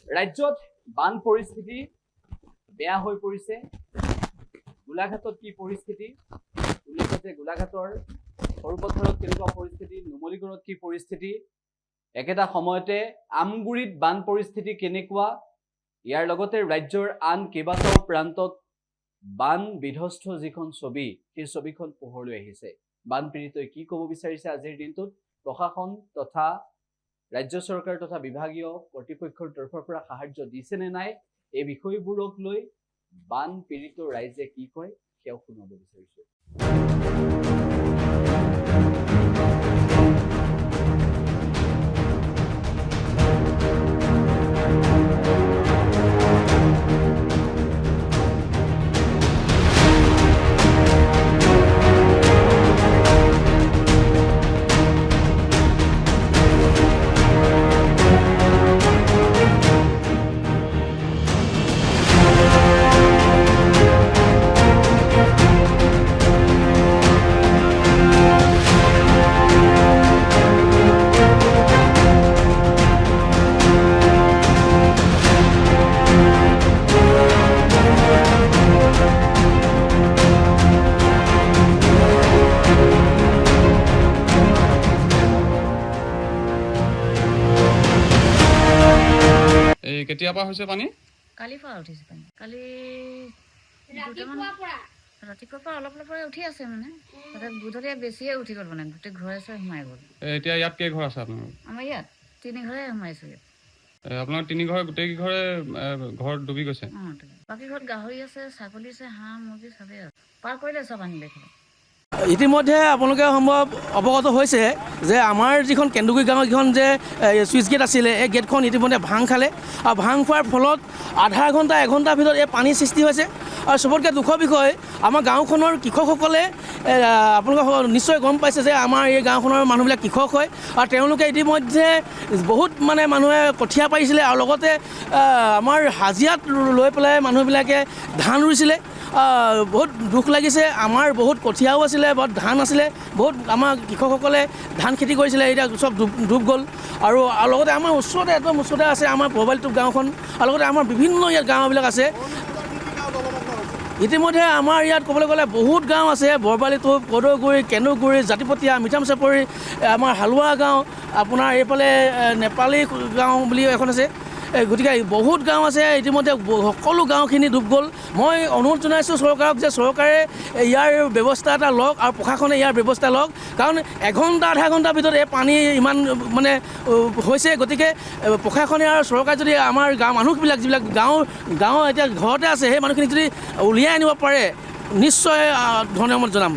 ৰাজ্যত বান পৰিস্থিতি বেয়া হৈ পৰিছে। গোলাঘাটত কি পৰিস্থিতি? উল্লেখ যে গোলাঘাটৰ সৰুপথাৰত কেনেকুৱা পৰিস্থিতি, নুমলীগড়ত কি পৰিস্থিতি, একেটা সময়তে আমগুৰিত বান পৰিস্থিতি কেনেকুৱা, ইয়াৰ লগতে ৰাজ্যৰ আন কেইবাটাও প্ৰান্তত বান বিধ্বস্ত যিখন ছবি, সেই ছবিখন পোহৰলৈ আহিছে। বানপীড়িতই কি ক'ব বিচাৰিছে আজিৰ দিনটোত, প্ৰশাসন তথা ৰাজ্য চৰকাৰ তথা বিভাগীয় কৰ্তৃপক্ষৰ তৰফৰ পৰা সাহায্য দিছে নে নাই, এই বিষয়বোৰক লৈ বান পীড়িত ৰাইজে কি কয় সেয়াও শুনাব বিচাৰিছো। কেতিয়াৰ পৰা হৈছে পানী? কালিৰ পৰা উঠিছে পানী। কালি ৰাতিপুৱাৰ পৰা অলপ অলপ উঠি আছে মানে, তাতে গধূলি বেছিয়ে উঠি গ'ল মানে, গোটেই ঘৰে চৰে সোমাই গ'ল। এতিয়া ইয়াত কেই ঘৰ আছে আপোনালোকৰ? আমাৰ ইয়াত 3 ঘৰে সোমাইছো ইয়াত। আপোনাৰ 3 ঘৰ গোটেই ঘৰে ঘৰ ডুবি গৈছে? বাকী ঘৰত গাহৰি আছে, ছাগলী আছে, হাঁহ মুৰ্গী চবেই আছে। পাৰ কৰিলে চব আনিলে। ইতিমধ্যে আপোনালোকে সম্ভৱ অৱগত হৈছে যে আমাৰ যিখন কেন্দুগুৰি গাঁৱৰ যিখন যে চুইচ গেট আছিলে, এই গেটখন ইতিমধ্যে ভাং খালে, আৰু ভাং খোৱাৰ ফলত আধা ঘণ্টা 1 ঘণ্টাৰ ভিতৰত এই পানীৰ সৃষ্টি হৈছে। আৰু চবতকৈ দুখৰ বিষয়, আমাৰ গাঁওখনৰ কৃষকসকলে আপোনালোকে নিশ্চয় গম পাইছে যে আমাৰ এই গাঁওখনৰ মানুহবিলাক কৃষক হয়, আৰু তেওঁলোকে ইতিমধ্যে বহুত মানে মানুহে কঠীয়া পাৰিছিলে, আৰু লগতে আমাৰ হাজিৰাত লৈ পেলাই মানুহবিলাকে ধান ৰুইছিলে। বহুত দুখ লাগিছে, আমাৰ বহুত কঠীয়াও আছিলে, বহুত ধান আছিলে, বহুত আমাৰ কৃষকসকলে ধান খেতি কৰিছিলে, এতিয়া চব ডুব গ'ল। আৰু লগতে আমাৰ ওচৰতে একদম ওচৰতে আছে আমাৰ ভবালিটোপ গাঁওখন, আৰু লগতে আমাৰ বিভিন্ন ইয়াত গাঁওবিলাক আছে। ইতিমধ্যে আমাৰ ইয়াত ক'বলৈ গ'লে বহুত গাঁও আছে, বৰবালিটোপ, কদৈগুৰি, কেন্দুগুৰি, জাতিপতীয়া, মিঠাম চাপৰি, আমাৰ হালোৱা গাঁও, আপোনাৰ এইফালে নেপালী গাঁও বুলি এখন আছে। গতিকে বহুত গাঁও আছে, ইতিমধ্যে সকলো গাঁওখিনি ডুব গ'ল। মই অনুৰোধ জনাইছোঁ চৰকাৰক যে চৰকাৰে ইয়াৰ ব্যৱস্থা এটা লওক, আৰু প্ৰশাসনে ইয়াৰ ব্যৱস্থা লওক, কাৰণ 1 ঘণ্টা আধা ঘণ্টাৰ ভিতৰত এই পানী ইমান মানে হৈছে। গতিকে প্ৰশাসনে আৰু চৰকাৰে যদি আমাৰ গাঁও মানুহবিলাক যিবিলাক গাঁও এতিয়া ঘৰতে আছে, সেই মানুহখিনিক যদি উলিয়াই আনিব পাৰে, নিশ্চয় ধন্যবাদ জনাম।